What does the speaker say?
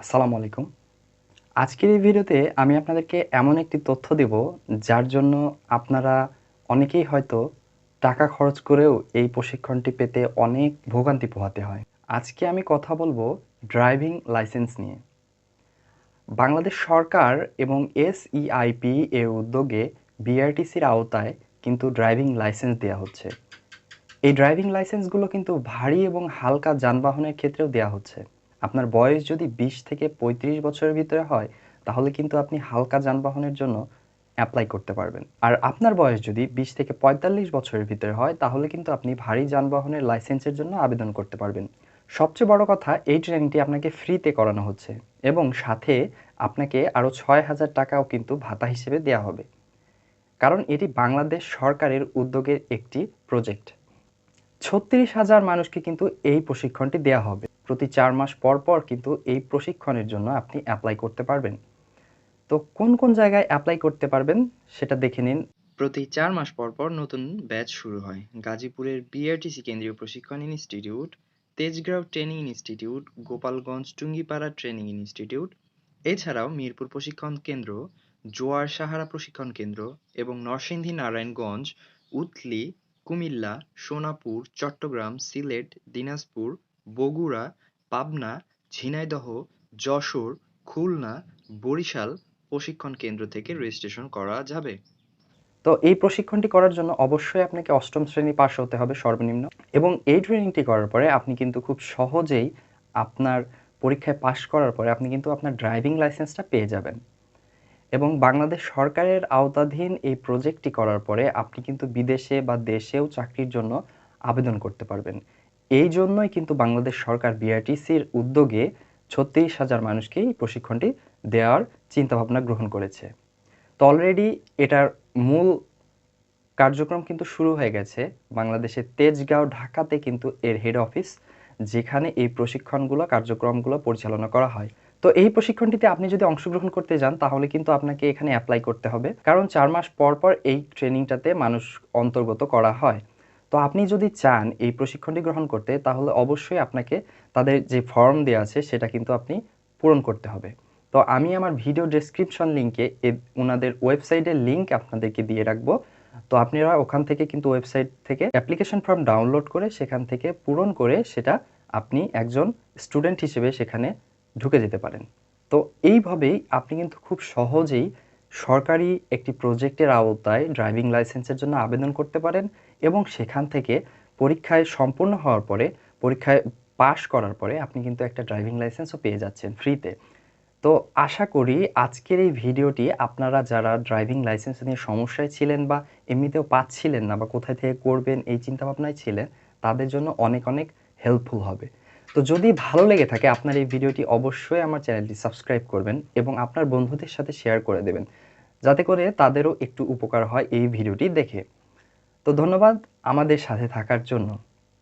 আসসালামু আলাইকুম। আজকের এই ভিডিওতে আমি আপনাদেরকে এমন একটি তথ্য দেব, যার জন্য আপনারা অনেকেই হয়তো টাকা খরচ করেও এই প্রশিক্ষণটি পেতে অনেক ভোগান্তি পোহাতে হয়। আজকে আমি কথা বলবো ড্রাইভিং লাইসেন্স নিয়ে। বাংলাদেশ সরকার এবং SEIP এর উদ্যোগে বিআরটিসির আওতায় কিন্তু ড্রাইভিং লাইসেন্স দেয়া হচ্ছে। এই ড্রাইভিং লাইসেন্সগুলো কিন্তু ভারী এবং হালকা যানবাহনের ক্ষেত্রেও দেয়া হচ্ছে। আপনার বয়স যদি 20 থেকে 35 বছরের ভিতরে হয়, তাহলে কিন্তু আপনি হালকা যানবাহনের জন্য অ্যাপ্লাই করতে পারবেন। আর আপনার বয়স যদি 20 থেকে 45 বছরের ভিতরে হয়, তাহলে কিন্তু আপনি ভারী যানবাহনের লাইসেন্সের জন্য আবেদন করতে পারবেন। সবচেয়ে বড় কথা, এই ট্রেনিংটি আপনাকে ফ্রিতে করানো হচ্ছে এবং সাথে আপনাকে আরও 6,000 টাকাও কিন্তু ভাতা হিসেবে দেয়া হবে। কারণ এটি বাংলাদেশ সরকারের উদ্যোগের একটি প্রজেক্ট। 36,000 মানুষকে কিন্তু এই প্রশিক্ষণটি দেয়া হবে। প্রতি 4 মাস পর পর কিন্তু এই প্রশিক্ষণের জন্য আপনি অ্যাপ্লাই করতে পারবেন। তো কোন কোন জায়গায় অ্যাপ্লাই করতে পারবেন সেটা দেখে নিন। প্রতি ৪ মাস পর পর নতুন ব্যাচ শুরু হয়। গাজীপুরের বিআরটিসি কেন্দ্রীয় প্রশিক্ষণ institute, Tejgaon training institute, Gopalganj Tungipara training institute, এছাড়াও মিরপুর প্রশিক্ষণ কেন্দ্র, জোয়ার সাহারা প্রশিক্ষণ কেন্দ্র এবং নরসিংদী নারায়ণগঞ্জ, উতলি, কুমিল্লা, সোনাপুর, চট্টগ্রাম, সিলেট, দিনাজপুর, বগুড়া, পাবনা, ঝিনাইদহ, যশোর, খুলনা, বরিশাল প্রশিক্ষণ কেন্দ্র থেকে রেজিস্ট্রেশন করা যাবে। তো এই প্রশিক্ষণটি করার জন্য অবশ্যই আপনাকে 8ম শ্রেণী পাস হতে হবে সর্বনিম্ন, এবং এই ট্রেনিংটি করার পরে আপনি কিন্তু খুব সহজেই আপনার পরীক্ষায় পাস করার পরে আপনি কিন্তু আপনার ড্রাইভিং লাইসেন্সটা পেয়ে যাবেন। এবং বাংলাদেশ সরকারের আওতাধীন এই প্রজেক্টটি করার পরে আপনি কিন্তু বিদেশে বা দেশেও চাকরির জন্য আবেদন করতে পারবেন। এই জন্যই কিন্তু বাংলাদেশ সরকার বিআরটিসির উদ্যোগে 36,000 মানুষকে এই প্রশিক্ষণটি দেওয়ার চিন্তাভাবনা গ্রহণ করেছে। তো অলরেডি এটার মূল কার্যক্রম কিন্তু শুরু হয়ে গেছে। বাংলাদেশের তেজগাঁও, ঢাকাতে কিন্তু এর হেড অফিস, যেখানে এই প্রশিক্ষণগুলো কার্যক্রমগুলো পরিচালনা করা হয়। তো এই প্রশিক্ষণটিতে আপনি যদি অংশগ্রহণ করতে যান, তাহলে কিন্তু আপনাকে এখানে অ্যাপ্লাই করতে হবে, কারণ 4 মাস পর পর এই ট্রেনিংটাতে মানুষ অন্তর্গত করা হয়। তো আপনি যদি চান এই প্রশিক্ষণটি গ্রহণ করতে, তাহলে অবশ্যই আপনাকে তাদের যে ফর্ম দেওয়া আছে সেটা কিন্তু আপনি পূরণ করতে হবে। তো আমি আমার ভিডিও ডেসক্রিপশন লিঙ্কে ওনাদের ওয়েবসাইটের লিঙ্ক আপনাদেরকে দিয়ে রাখবো। তো আপনারা ওখান থেকে কিন্তু ওয়েবসাইট থেকে অ্যাপ্লিকেশন ফর্ম ডাউনলোড করে সেখান থেকে পূরণ করে সেটা আপনি একজন স্টুডেন্ট হিসেবে সেখানে ঢুকে যেতে পারেন। তো এইভাবেই আপনি কিন্তু খুব সহজেই সরকারি একটি প্রজেক্টের আওতায় ড্রাইভিং লাইসেন্সের জন্য আবেদন করতে পারেন, এবং সেখান থেকে পরীক্ষায় সম্পূর্ণ হওয়ার পরে, পরীক্ষায় পাশ করার পরে আপনি কিন্তু একটা ড্রাইভিং লাইসেন্সও পেয়ে যাচ্ছেন ফ্রিতে। তো আশা করি আজকের এই ভিডিওটি আপনারা যারা ড্রাইভিং লাইসেন্স নিয়ে সমস্যায় ছিলেন বা এমনিতেও পাচ্ছিলেন না বা কোথায় থেকে করবেন এই চিন্তাভাবনায় ছিলেন, তাদের জন্য অনেক অনেক হেল্পফুল হবে। তো যদি ভালো লেগে থাকে আপনার এই ভিডিওটি, অবশ্যই আমার চ্যানেলটি সাবস্ক্রাইব করবেন এবং আপনার বন্ধুদের সাথে শেয়ার করে দেবেন, যাতে করে তাদেরও একটু উপকার হয় এই ভিডিওটি দেখে। তো ধন্যবাদ আমাদের সাথে থাকার জন্য।